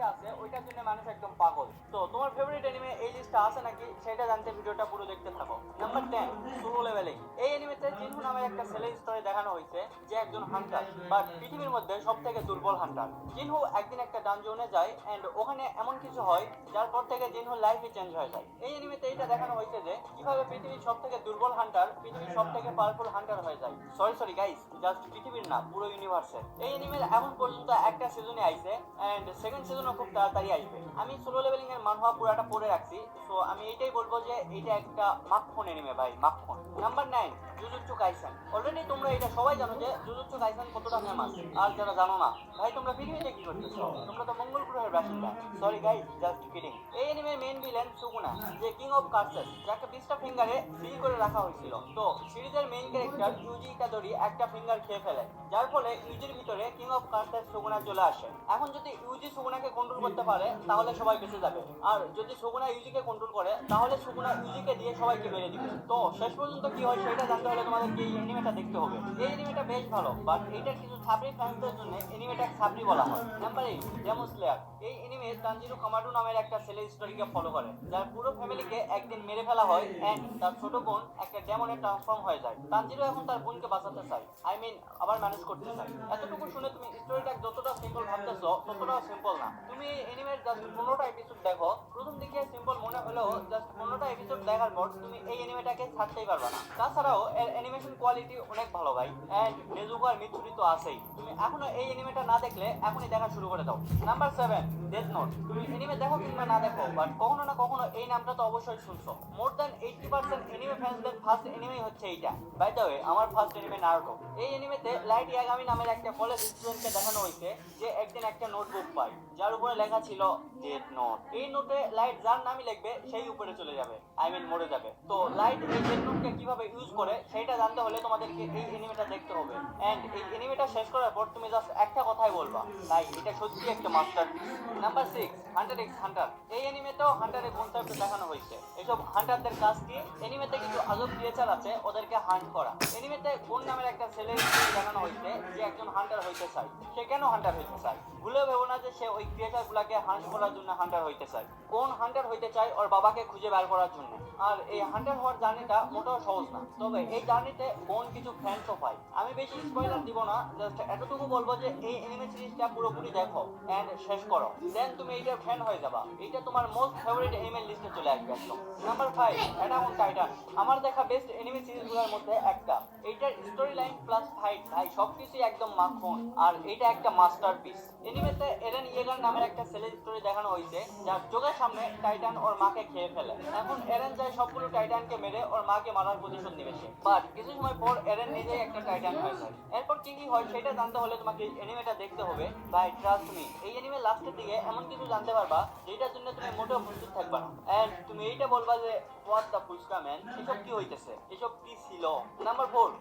যেটা আছে ওইটার জন্য মানুষ একদম পাগল। তো তোমার ফেভারিট অ্যানিমে এই লিস্টে আছে নাকি সেটা জানতে ভিডিওটা পুরো দেখতে থাকো। Number 10, solo leveling. এই অ্যানিমেতে জিনহু নামের একটা ছেলের স্টোরি দেখানো হয়েছে যে একজন হান্টার, বাট পৃথিবীর মধ্যে সবথেকে দুর্বল হান্টার। জিনহু একদিন একটা ডানজনে যায় এন্ড ওখানে এমন কিছু হয় যার পর থেকে জিনহুর লাইফই চেঞ্জ হয়ে যায়। এই অ্যানিমেতে এটা দেখানো হয়েছে যে কিভাবে পৃথিবীর সবথেকে দুর্বল হান্টার পৃথিবীর সবথেকে পাওয়ারফুল হান্টার হয়ে যায়। সরি গাইস, জাস্ট পৃথিবীর না, পুরো ইউনিভার্সের। এই অ্যানিমের এখন পর্যন্ত একটা সিজনে আইছে এন্ড সেকেন্ড সিজনও খুব তাড়াতাড়ি আসবে। আমি সোলো লেভেলিং এর মানহওয়া পুরাটা পড়ে রাখছি, সো আমি এইটাই বলবো যে এটা একটা মাখন অ্যানিমে ভাই, মাখন। Number 9, jujutsu Kaisen. অলরেডি তোমরা এটা সবাই জানো যে জুজুৎসু কাইসেন কতটা ফেমাস। আর যারা জানো না, ভাই তোমরা পৃথিবীতে কি করতেছো? তোমরা তো মঙ্গল গ্রহের বাসিন্দা। Sorry guys, just kidding. এই অ্যানিমের মেইন ভিলেন সুগুনা, যে কিং অফ কার্সেস, যাকে 20টা ফিঙ্গারে সিল করে রাখা হয়েছিল। তো সিরিজের মেইন ক্যারেক্টার ইউজি ইকাদোরি একটা ফিঙ্গার খেয়ে ফেলে, যার ফলে ইউজির ভিতরে কিং অফ কার্সেস সুগুনা চলে আসে। এখন যদি ইউজি সুগুনাকে কন্ট্রোল করতে পারে তাহলে সবাই বেঁচে যাবে, আর যদি সুগুনা ইউজিকে কন্ট্রোল করে তাহলে সুগুনা ইউজিকে দিয়ে সবাইকে মেরে দিবে। তো শেষ পর্যন্ত কি হয় সেটা জানতে হলে তোমাদেরকে এই অ্যানিমেটা দেখতে হবে। এই অ্যানিমেটা বেশ ভালো, বাট এইটার কিছু ছাপড়ি ফ্যান্সদের জন্য অ্যানিমেটা ছাপড়ি বলা হয়। Number 8, Demon Slayer. এই অ্যানিমে তানজিরো কামাডু নামের একটা ছেলে স্টোরিকে ফলো করে, যার পুরো ফ্যামিলিকে একদিন মেরে ফেলা হয় এন্ড তার ছোট বোন একটা ডেমনে ট্রান্সফর্ম হয়ে যায়। তানজিরো এখন তার বোনকে বাঁচাতে চায়, আবার ম্যানেজ করতে চায়। এতটুকু শুনে তুমি স্টোরিটা যতটা সিম্পল ভাবতেছো ততটাও সিম্পল না। তুমি অ্যানিমের জাস্ট 15টা এপিসোড দেখো, প্রথম দিকে সিম্পল মনে হলেও জাস্ট 15টা এপিসোড দেখার পর তুমি এই অ্যানিমেটাকে ছাড়তেই পারবে না। তাছাড়াও এর অ্যানিমেশন কোয়ালিটি অনেক ভালো ভাই, এন্ড নেজুকো আর মিৎসুরি তো আছেই। তুমি এখনো এই অ্যানিমেটা না দেখলে এখনই দেখা শুরু করে দাও। Number 7, death note. তুমি অ্যানিমে দেখো কিংবা না দেখো, বাট কখনো না কখনো এই নামটা তো অবশ্যই শুনছো। মোর দ্যান 80% অ্যানিমে ফ্যান্সদের ফার্স্ট অ্যানিমে হচ্ছে এইটা। বাই দ্য ওয়ে, আমার ফার্স্ট অ্যানিমে নারুটো। এই অ্যানিমেতে লাইট ইয়াগামি নামের একটা কলেজ স্টুডেন্টকে দেখানো হয়েছে যে একদিন একটা নোটবুক পায় যার উপরে লেখা ছিল ডেথ নোট। এই নোটে লাইট যার নামই লিখবে সেই উপরে চলে যাবে, মরে যাবে। তো লাইট এই ডেথ নোটকে কিভাবে ইউজ করে সেটা জানতে হলে তোমাদেরকে এই অ্যানিমেটা দেখতে হবে। এন্ড এই অ্যানিমেটা শেষ করার পর তুমি জাস্ট একটা কথাই বলবা, ভাই এটা সত্যি একটা masterpiece. Number 6, Hunter x Hunter. এই অ্যানিমেতেও হান্টারের কনসেপ্ট দেখানো হয়েছে। এসব হান্টারদের কাজ কি? অ্যানিমেতে কিছু আজব ক্রিয়েচার আছে, ওদেরকে হান্ট করা। অ্যানিমেতে কোন নামের একটা ছেলের স্টোরি দেখানো হয়েছে যে একজন হান্টার হইতে চায়। সে কেন হান্টার হইতে চায়? ভুলেও ভেবো না যে সে ওই ক্রিয়েচার গুলাকে হান্ট করার জন্য হান্টার হইতে চায়। কোন হান্টার হইতে চায় ওর বাবাকে খুঁজে বের করার জন্য। আর এই হান্টার হওয়ার জার্নিটা মোটেও সহজ না, তবে এই জার্নিতে কোন কিছু ফ্যান্সও পায়। আমি বেশি স্পয়লার দিব না, জাস্ট এতটুকু বলবো যে এই অ্যানিমে সিরিজটা পুরোপুরি দেখো এন্ড শেষ করো, দেন তুমি এইটার ফ্যান হয়ে যাবা। এইটা তোমার মোস্ট ফেভারিট অ্যানিমে লিস্টে চলে আসবে একদম। Number 5, attack on Titan. আমার দেখা বেস্ট অ্যানিমে সিরিজগুলোর মধ্যে একটা। এইটার স্টোরি লাইন প্লাস ফাইট ভাই সবকিছুই একদম মাখন, আর এটা একটা মাস্টারপিস। অ্যানিমেতে এরেন ইয়েগার নামের একটা ছেলের স্টোরি দেখানো হয়েছে যার চোখের সামনে টাইটান ওর মাকে খেয়ে ফেলে। এখন এরেন যায় সবগুলো টাইটানকে মেরে ওর মাকে মারার প্রতিশোধ নিবে সে, বাট কিছু সময় পর এরেন নিজেই একটা টাইটান হয়ে যায়। এরপর কি কি হয় সেটা জানতে হলে তোমাকে অ্যানিমেটা দেখতে হবে ভাই, ট্রাস্ট মি। এই অ্যানিমে লাস্টের দিকে এমন কিছু জানতে পারবা যেটার জন্য তুমি মোটেও প্রস্তুত থাকবা না, এন্ড তুমি এইটা বলবা যে হোয়াট দ্য ফুচকা ম্যান, এসব কি হইতেছে, এসব কি ছিল। নাম্বার 4,